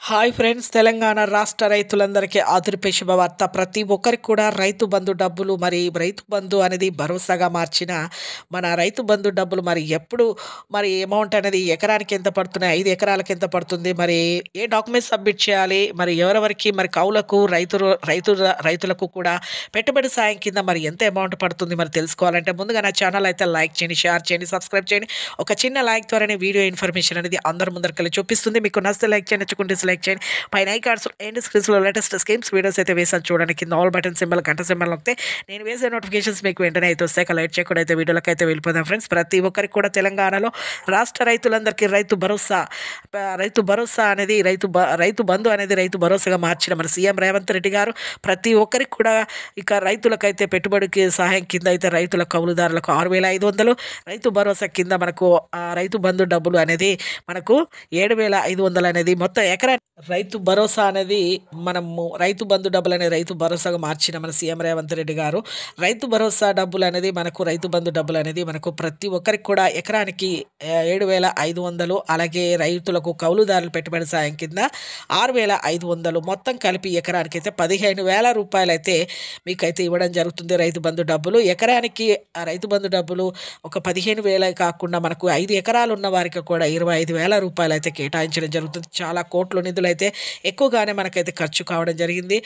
Hi friends, Telangana రాష్ట్ర రైతులందరికీ ఆదుర్పే శుభవార్త. ప్రతి ఒక్కరికి కూడా రైతు బంధు డబ్బులు, మరి రైతు బంధు అనేది భరోసాగా మార్చిన మన రైతు బంధు డబ్బులు మరి ఎప్పుడు మరి అమౌంట్ అనేది ఎకరానికి ఎంత పడుతున్నాయి, 5 ఎకరాలకు ఎంత పడుతుంది, మరి ఏ డాక్యుమెంట్స్ సబ్మిట్ చేయాలి, మరి ఎవరెవరికి మరి కౌలకు రైతులకు కూడా పెట్టుబడి సాయం కింద మరి ఎంత అమౌంట్ పడుతుంది మరి తెలుసుకోవాలంటే ముందుగా నా ఛానల్ అయితే లైక్ చేయండి, షేర్ చేయండి, సబ్స్క్రైబ్ చేయండి. ఒక చిన్న లైక్ ద్వారానే వీడియో ఇన్ఫర్మేషన్ అనేది అందరి ముందరికెళ్ళి చూపిస్తుంది. మీకు నచ్చితే లైక్ చేయండి, నచ్చుకుంటే లైక్ చేయండి. పైన ఐ కార్డ్స్ అండ్ స్క్రీన్స్లో లేటెస్ట్ స్కీమ్స్ వీడియోస్ అయితే వేసాను చూడండి. కింద ఆల్ బటన్ సింబల్, గంట సింబల్ నొక్కితే నేను వేసే నోటిఫికేషన్స్ మీకు వెంటనే అయితే వస్తాయి. లైట్ చేయకుండా అయితే వీడియోలకు అయితే వెళ్ళిపోదాం ఫ్రెండ్స్. ప్రతి ఒక్కరికి కూడా తెలంగాణలో రాష్ట్ర రైతులందరికీ రైతు భరోసా అనేది రైతు బంధు అనేది రైతు భరోసాగా మార్చిన మన సీఎం రేవంత్ రెడ్డి గారు ప్రతి ఒక్కరికి కూడా ఇక రైతులకైతే పెట్టుబడికి సహాయం కింద అయితే రైతుల కౌలుదారులకు 6,500, రైతు భరోసా కింద మనకు రైతు బంధు డబ్బులు అనేది మనకు 7,500 అనేది మొత్తం ఎకరా రైతు భరోసా అనేది మనము రైతు బంధు డబ్బులు అనేది రైతు భరోసాగా మార్చిన మన సీఎం రేవంత్ రెడ్డి గారు రైతు భరోసా డబ్బులు అనేది మనకు రైతు బంధు డబ్బులు అనేది మనకు ప్రతి ఒక్కరికి కూడా ఎకరానికి 7,500, అలాగే రైతులకు కౌలుదారులు పెట్టుబడి సాయం కింద 6,500, మొత్తం కలిపి ఎకరానికి అయితే 15,000 రూపాయలు అయితే మీకైతే ఇవ్వడం జరుగుతుంది. రైతు బంధు డబ్బులు ఎకరానికి రైతు బంధు డబ్బులు ఒక 15,000 కాకుండా మనకు 5 ఎకరాలు ఉన్న వారికి కూడా 25,000 రూపాయలు అయితే కేటాయించడం జరుగుతుంది. చాలా కోట్ల నిధులు అయితే ఎక్కువగానే మనకైతే ఖర్చు కావడం జరిగింది.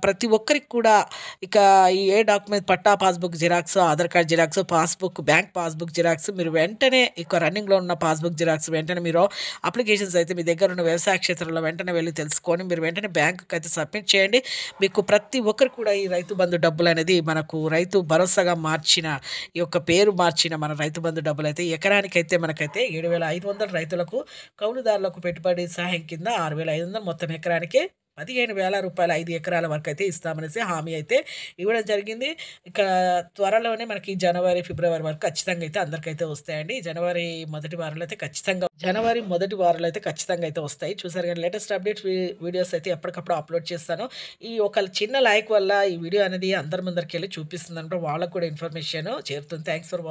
ప్రతి ఒక్కరికి కూడా ఇక ఈ ఏ డాక్యుమెంట్ పట్టా passbook xerox, Aadhaar card xerox, passbook, bank passbook xerox మీరు వెంటనే ఇక రన్నింగ్లో ఉన్న పాస్బుక్ జిరాక్స్ వెంటనే మీరు అప్లికేషన్స్ అయితే మీ దగ్గర ఉన్న వ్యవసాయ క్షేత్రంలో వెంటనే వెళ్ళి తెలుసుకొని మీరు వెంటనే బ్యాంకుకి అయితే సబ్మిట్ చేయండి. మీకు ప్రతి ఒక్కరు కూడా ఈ రైతు బంధు డబ్బులు అనేది మనకు రైతు భరోసాగా మార్చిన ఈ యొక్క పేరు మార్చిన మన రైతు బంధు డబ్బులు అయితే ఎకరానికైతే మనకైతే 7,500, రైతులకు కౌలుదారులకు పెట్టుబడి సహాయం కింద 6,500, మొత్తం ఎకరానికి 15,000 రూపాయలు 5 ఎకరాల వరకు అయితే ఇస్తామనేసి హామీ అయితే ఇవ్వడం జరిగింది. ఇక త్వరలోనే మనకి జనవరి, ఫిబ్రవరి వరకు ఖచ్చితంగా అయితే అందరికైతే వస్తాయండి. జనవరి మొదటి వారంలో అయితే ఖచ్చితంగా అయితే వస్తాయి. చూసారు కానీ లేటెస్ట్ అప్డేట్స్ వీడియోస్ అయితే ఎప్పటికప్పుడు అప్లోడ్ చేస్తాను. ఈ ఒక చిన్న లైక్ వల్ల ఈ వీడియో అనేది అందరి ముందరికి వెళ్ళి చూపిస్తుంది అంటే వాళ్ళకు కూడా ఇన్ఫర్మేషన్ చేరుతుంది. Thanks for